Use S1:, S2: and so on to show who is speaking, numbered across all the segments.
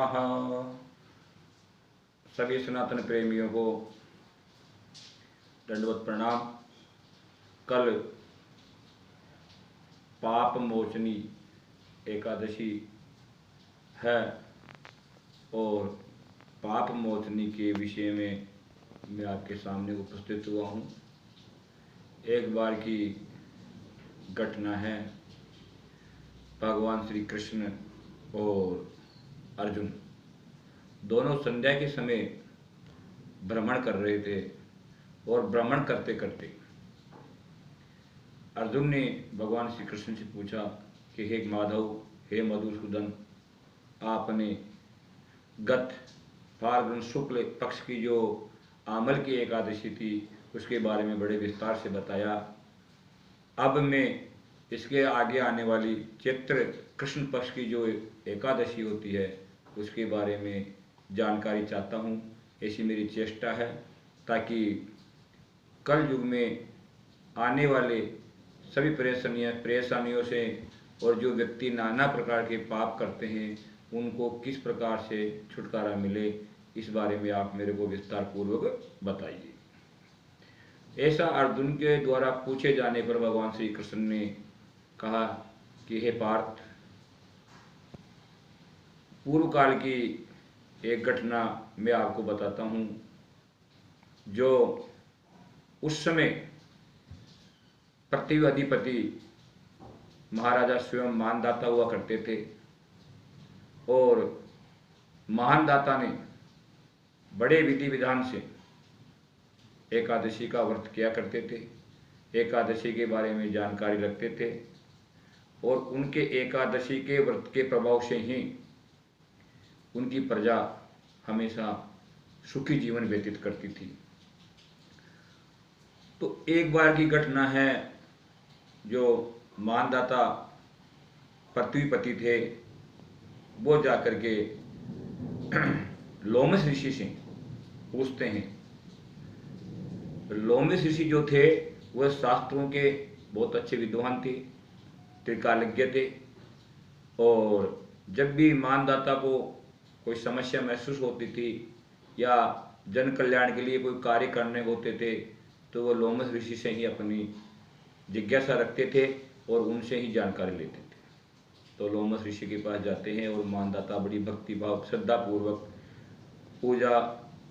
S1: नमः। सभी सनातन प्रेमियों को दंडवत प्रणाम। कल पाप मोचनी एकादशी है और पाप मोचनी के विषय में मैं आपके सामने उपस्थित हुआ हूँ। एक बार की घटना है। भगवान श्री कृष्ण और अर्जुन दोनों संध्या के समय भ्रमण कर रहे थे और भ्रमण करते करते अर्जुन ने भगवान श्री कृष्ण से पूछा कि हे माधव, हे मधुसूदन, आपने गत फाल्गुन शुक्ल पक्ष की जो आमल की एकादशी थी उसके बारे में बड़े विस्तार से बताया। अब मैं इसके आगे आने वाली चैत्र कृष्ण पक्ष की जो एकादशी होती है उसके बारे में जानकारी चाहता हूँ। ऐसी मेरी चेष्टा है ताकि कल युग में आने वाले सभी परेशानियों से और जो व्यक्ति नाना प्रकार के पाप करते हैं उनको किस प्रकार से छुटकारा मिले, इस बारे में आप मेरे को विस्तार पूर्वक बताइए। ऐसा अर्जुन के द्वारा पूछे जाने पर भगवान श्री कृष्ण ने कहा कि हे पार्थ, पूर्व काल की एक घटना मैं आपको बताता हूँ। जो उस समय पृथ्वी अधिपति महाराजा स्वयं मानदाता हुआ करते थे और महानदाता ने बड़े विधि विधान से एकादशी का व्रत किया करते थे, एकादशी के बारे में जानकारी रखते थे और उनके एकादशी के व्रत के प्रभाव से ही उनकी प्रजा हमेशा सुखी जीवन व्यतीत करती थी। तो एक बार की घटना है, जो मानदाता पृथ्वीपति थे वो जाकर के लोमस ऋषि से पूछते हैं। लोमस ऋषि जो थे वह शास्त्रों के बहुत अच्छे विद्वान थे, त्रिकालज्ञ थे और जब भी मानदाता को कोई समस्या महसूस होती थी या जन कल्याण के लिए कोई कार्य करने होते थे तो वो लोमस ऋषि से ही अपनी जिज्ञासा रखते थे और उनसे ही जानकारी लेते थे। तो लोमस ऋषि के पास जाते हैं और मानदाता बड़ी भक्ति भाव श्रद्धा पूर्वक पूजा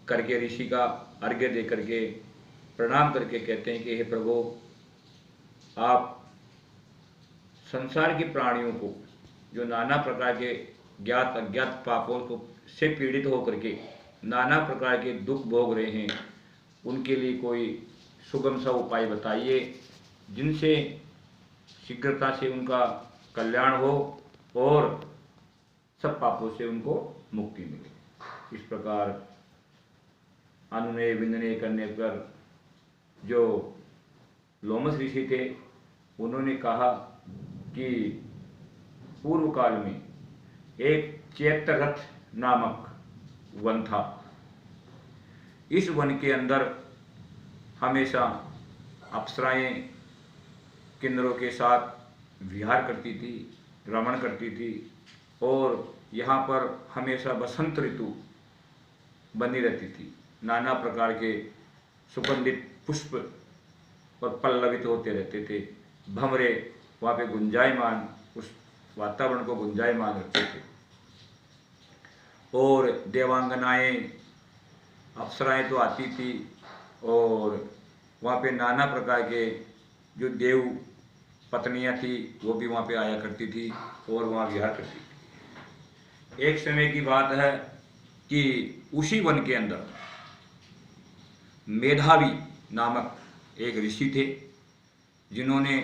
S1: करके ऋषि का अर्घ्य दे करके प्रणाम करके कहते हैं कि हे प्रभु, आप संसार के प्राणियों को जो नाना प्रकार के ज्ञात अज्ञात पापों को से पीड़ित होकर के नाना प्रकार के दुख भोग रहे हैं, उनके लिए कोई सुगम सा उपाय बताइए जिनसे शीघ्रता से उनका कल्याण हो और सब पापों से उनको मुक्ति मिले। इस प्रकार अनुनय विनय करने पर जो लोमस ऋषि थे उन्होंने कहा कि पूर्व काल में एक चैत्ररथ नामक वन था। इस वन के अंदर हमेशा अप्सराएं किन्नरों के साथ विहार करती थी, भ्रमण करती थी और यहाँ पर हमेशा बसंत ऋतु बनी रहती थी। नाना प्रकार के सुगंधित पुष्प और पल्लवित होते रहते थे। भंवरे वहाँ पे गुंजायमान, उस वातावरण को गुंजायमान रखते थे और देवांगनाएं अप्सराएं तो आती थी और वहाँ पे नाना प्रकार के जो देव पत्नियाँ थी वो भी वहाँ पे आया करती थी और वहाँ विहार करती थी। एक समय की बात है कि उसी वन के अंदर मेधावी नामक एक ऋषि थे जिन्होंने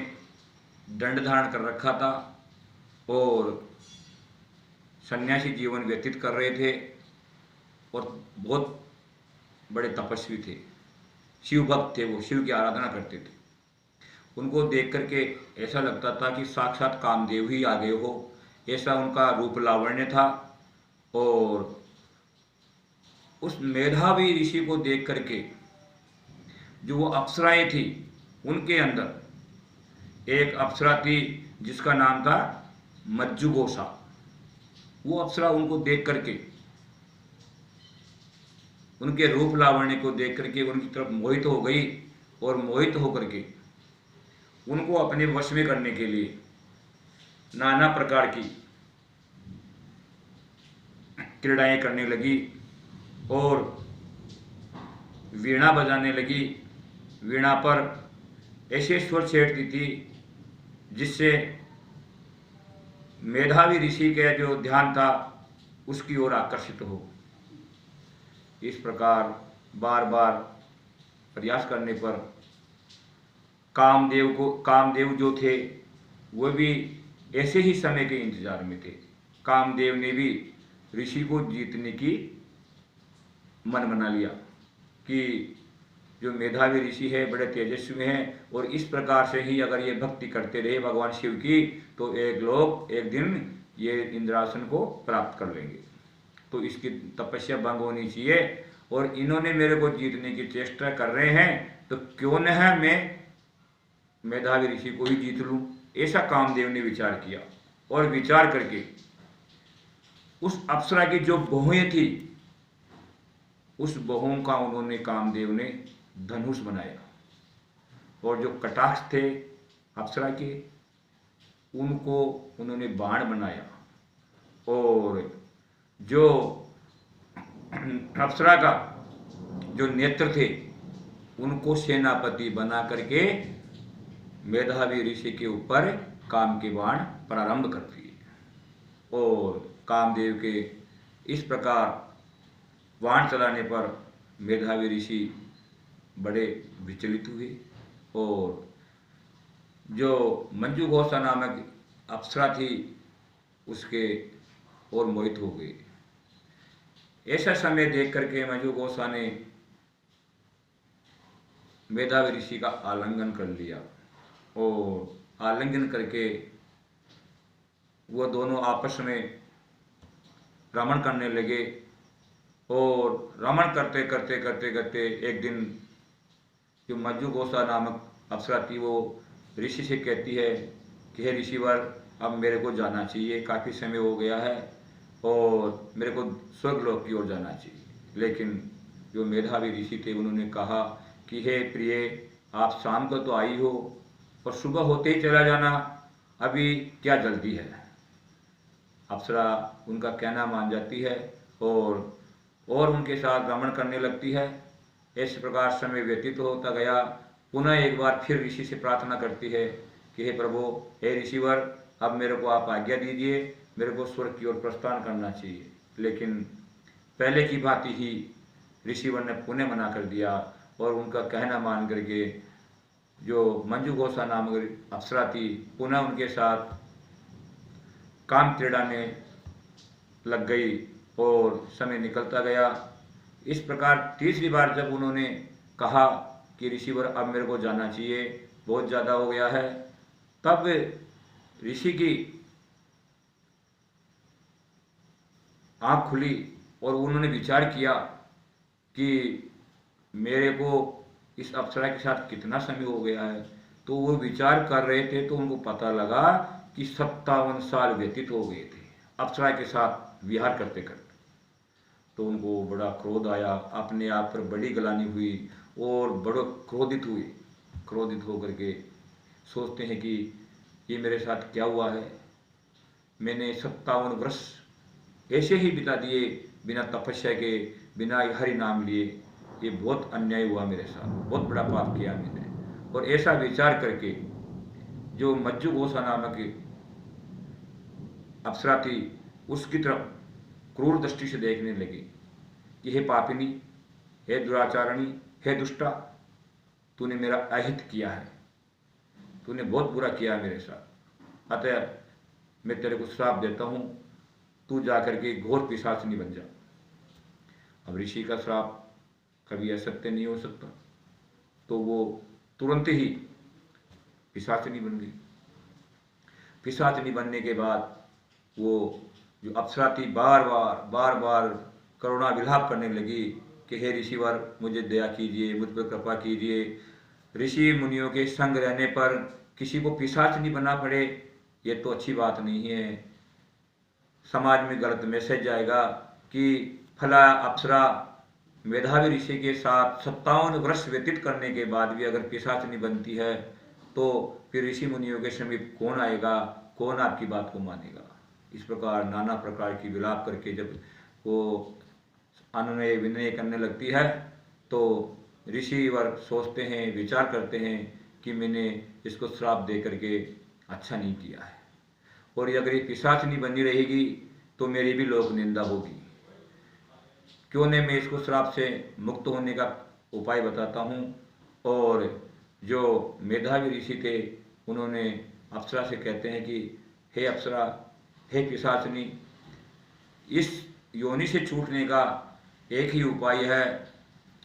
S1: दंड धारण कर रखा था और सन्यासी जीवन व्यतीत कर रहे थे और बहुत बड़े तपस्वी थे, शिव भक्त थे, वो शिव की आराधना करते थे। उनको देख करके ऐसा लगता था कि साक्षात कामदेव ही आ गए हो, ऐसा उनका रूप लावण्य था। और उस मेधावी ऋषि को देख करके जो वो अप्सराएं थी उनके अंदर एक अप्सरा थी जिसका नाम था मज्जुगोसा। वो अप्सरा उनको देख करके उनके रूप लावण्य को देख करके उनकी तरफ मोहित हो गई और मोहित होकर के उनको अपने वश में करने के लिए नाना प्रकार की क्रीड़ाएं करने लगी और वीणा बजाने लगी। वीणा पर ऐसे स्वर छेड़ती थी जिससे मेधावी ऋषि का जो ध्यान था उसकी ओर आकर्षित हो। इस प्रकार बार बार प्रयास करने पर कामदेव जो थे वो भी ऐसे ही समय के इंतजार में थे। कामदेव ने भी ऋषि को जीतने की मन बना लिया कि जो मेधावी ऋषि है बड़े तेजस्वी हैं और इस प्रकार से ही अगर ये भक्ति करते रहे भगवान शिव की तो एक दिन ये इंद्रासन को प्राप्त कर लेंगे, तो इसकी तपस्या भंग होनी चाहिए और इन्होंने मेरे को जीतने की चेष्टा कर रहे हैं तो क्यों न है मैं मेधावी ऋषि को ही जीत लूं। ऐसा कामदेव ने विचार किया और विचार करके उस अप्सरा की जो बहुएं थी उस बहुओं का उन्होंने कामदेव ने धनुष बनाया और जो कटाक्ष थे अप्सरा के उनको उन्होंने बाण बनाया और जो अप्सरा का जो नेत्र थे उनको सेनापति बना करके मेधावी ऋषि के ऊपर काम के बाण प्रारंभ कर दिए और कामदेव के इस प्रकार बाण चलाने पर मेधावी ऋषि बड़े विचलित हुए और जो मंजू घोषा नामक अप्सरा थी उसके और मोहित हो गए। ऐसा समय देख करके मंजू घोषा ने मेधावी ऋषि का आलिंगन कर लिया और आलिंगन करके वो दोनों आपस में रमण करने लगे और रमण करते करते करते करते एक दिन जो मंजू घोषा नामक अप्सरा थी वो ऋषि से कहती है कि हे ऋषिवर अब मेरे को जाना चाहिए, काफ़ी समय हो गया है और मेरे को स्वर्गलोक की ओर जाना चाहिए। लेकिन जो मेधावी ऋषि थे उन्होंने कहा कि हे प्रिय आप शाम को तो आई हो और सुबह होते ही चला जाना, अभी क्या जल्दी है। अप्सरा उनका कहना मान जाती है और उनके साथ रमण करने लगती है। इस प्रकार समय व्यतीत होता गया। पुनः एक बार फिर ऋषि से प्रार्थना करती है कि हे प्रभु, हे ऋषिवर अब मेरे को आप आज्ञा दीजिए, मेरे को स्वर्ग की ओर प्रस्थान करना चाहिए। लेकिन पहले की भांति ही ऋषिवर ने पुनः मना कर दिया और उनका कहना मान करके जो मंजू घोषा नामक अप्सरा थी पुनः उनके साथ काम क्रीड़ा में लग गई और समय निकलता गया। इस प्रकार तीसरी बार जब उन्होंने कहा कि ऋषिवर अब मेरे को जाना चाहिए, बहुत ज़्यादा हो गया है, तब ऋषि की आँख खुली और उन्होंने विचार किया कि मेरे को इस अप्सरा के साथ कितना समय हो गया है। तो वो विचार कर रहे थे तो उनको पता लगा कि 57 साल व्यतीत हो गए थे अप्सरा के साथ विहार करते करते। तो उनको बड़ा क्रोध आया, अपने आप पर बड़ी गलानी हुई और बड़ो क्रोधित हुए। क्रोधित होकर के सोचते हैं कि ये मेरे साथ क्या हुआ है, मैंने 57 वर्ष ऐसे ही बिता दिए बिना तपस्या के, बिना हरि नाम लिए, ये बहुत अन्याय हुआ मेरे साथ, बहुत बड़ा पाप किया मैंने। और ऐसा विचार करके जो मंजू घोषा नामक अप्सरा थी उसकी तरफ क्रूर दृष्टि से देखने लगी कि हे पापिनी, हे दुराचारणी, हे दुष्टा, तूने मेरा अहित किया है, तूने बहुत बुरा किया मेरे साथ, अतः मैं तेरे को श्राप देता हूँ, तू जाकर के घोर पिशाचिनी बन जा। अब ऋषि का श्राप कभी असत्य नहीं हो सकता, तो वो तुरंत ही पिशाचिनी बन गई। पिशाचिनी बनने के बाद वो जो अप्सरा थी बार बार करुणा विलाप करने लगी कि हे ऋषिवर मुझे दया कीजिए, मुझ पर कृपा कीजिए। ऋषि मुनियों के संग रहने पर किसी को पिशाचिनी बना पड़े, ये तो अच्छी बात नहीं है। समाज में गलत मैसेज जाएगा कि फला अप्सरा मेधावी ऋषि के साथ 57 वर्ष व्यतीत करने के बाद भी अगर पिशाचिनी बनती है तो फिर ऋषि मुनियों के समीप कौन आएगा, कौन आपकी बात को मानेगा। इस प्रकार नाना प्रकार की विलाप करके जब वो अनुनय विनय करने लगती है तो ऋषि वर्ग सोचते हैं, विचार करते हैं कि मैंने इसको श्राप दे करके अच्छा नहीं किया है, और अगर ये पिशाचिनी बनी रहेगी तो मेरी भी लोक निंदा होगी। क्यों नहीं मैं इसको श्राप से मुक्त होने का उपाय बताता हूँ। और जो मेधावी ऋषि थे उन्होंने अप्सरा से कहते हैं कि हे अप्सरा, हे पिशाचिनी, इस योनि से छूटने का एक ही उपाय है।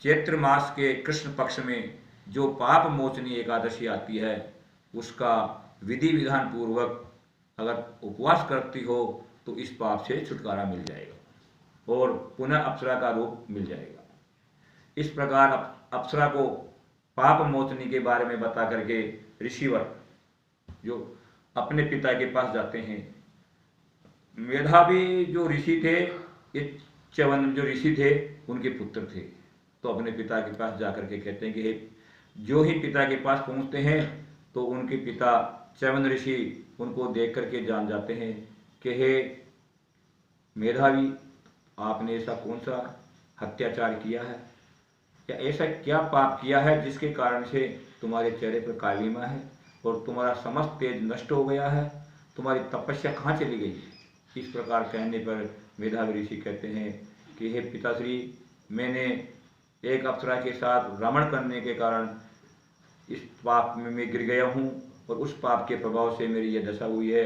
S1: चैत्र मास के कृष्ण पक्ष में जो पाप मोचनी एकादशी आती है उसका विधि विधान पूर्वक अगर उपवास करती हो तो इस पाप से छुटकारा मिल जाएगा और पुनः अप्सरा का रूप मिल जाएगा। इस प्रकार अप्सरा को पाप मोचनी के बारे में बता करके ऋषिवर जो अपने पिता के पास जाते हैं। मेधावी जो ऋषि थे, ये च्यवन जो ऋषि थे उनके पुत्र थे, तो अपने पिता के पास जाकर के कहते हैं कि जो ही पिता के पास पहुंचते हैं तो उनके पिता च्यवन ऋषि उनको देख करके जान जाते हैं कि हे मेधावी, आपने ऐसा कौन सा अत्याचार किया है या ऐसा क्या पाप किया है जिसके कारण से तुम्हारे चेहरे पर कालीमा है और तुम्हारा समस्त तेज नष्ट हो गया है, तुम्हारी तपस्या कहाँ चली गई। इस प्रकार कहने पर मेधावी ऋषि कहते हैं कि हे पिताश्री, मैंने एक अप्सरा के साथ रमण करने के कारण इस पाप में मैं गिर गया हूँ और उस पाप के प्रभाव से मेरी यह दशा हुई है।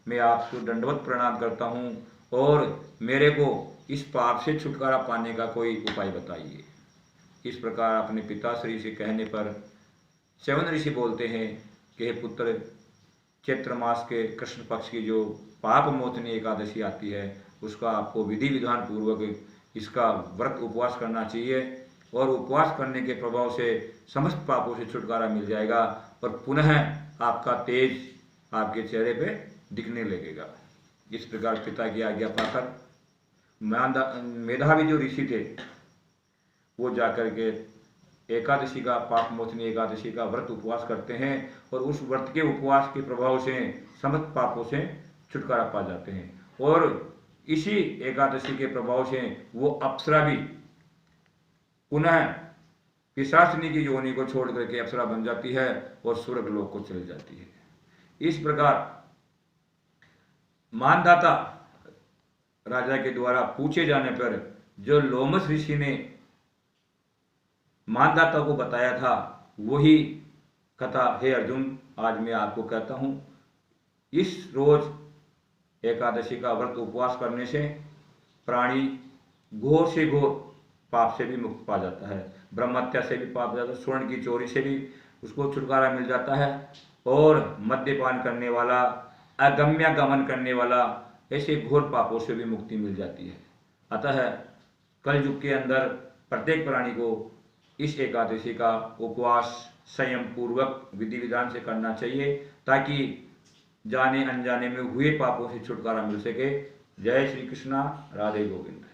S1: मैं आपको दंडवत प्रणाम करता हूँ और मेरे को इस पाप से छुटकारा पाने का कोई उपाय बताइए। इस प्रकार अपने पिताश्री से कहने पर च्यवन ऋषि बोलते हैं कि हे पुत्र, चैत्र मास के कृष्ण पक्ष की जो पाप मोचनी एकादशी आती है उसका आपको विधि विधान पूर्वक इसका व्रत उपवास करना चाहिए और उपवास करने के प्रभाव से समस्त पापों से छुटकारा मिल जाएगा और पुनः आपका तेज आपके चेहरे पे दिखने लगेगा। इस प्रकार पिता की आज्ञा पाकर मेधावी जो ऋषि थे वो जाकर के एकादशी का, पाप मोचनी एकादशी का व्रत उपवास करते हैं और उस व्रत के उपवास के प्रभाव से समस्त पापों से छुटकारा पा जाते हैं और इसी एकादशी के प्रभाव से वो अप्सरा भी पुनः पिशाचिनी की योनि को छोड़ करके अप्सरा बन जाती है और स्वर्ग लोक को चली जाती है। इस प्रकार मानदाता राजा के द्वारा पूछे जाने पर जो लोमस ऋषि ने मानदाता को बताया था वही कथा हे अर्जुन आज मैं आपको कहता हूं। इस रोज एकादशी का व्रत उपवास करने से प्राणी घोर से घोर पाप से भी मुक्त पा जाता है, ब्रह्महत्या से भी पाप जाता है, स्वर्ण की चोरी से भी उसको छुटकारा मिल जाता है और मद्यपान करने वाला, अगम्य गमन करने वाला, ऐसे घोर पापों से भी मुक्ति मिल जाती है। अतः कल युग के अंदर प्रत्येक प्राणी को इस एकादशी का उपवास संयम पूर्वक विधि विधान से करना चाहिए ताकि जाने अनजाने में हुए पापों से छुटकारा मिल सके। जय श्री कृष्णा, राधे गोविंद।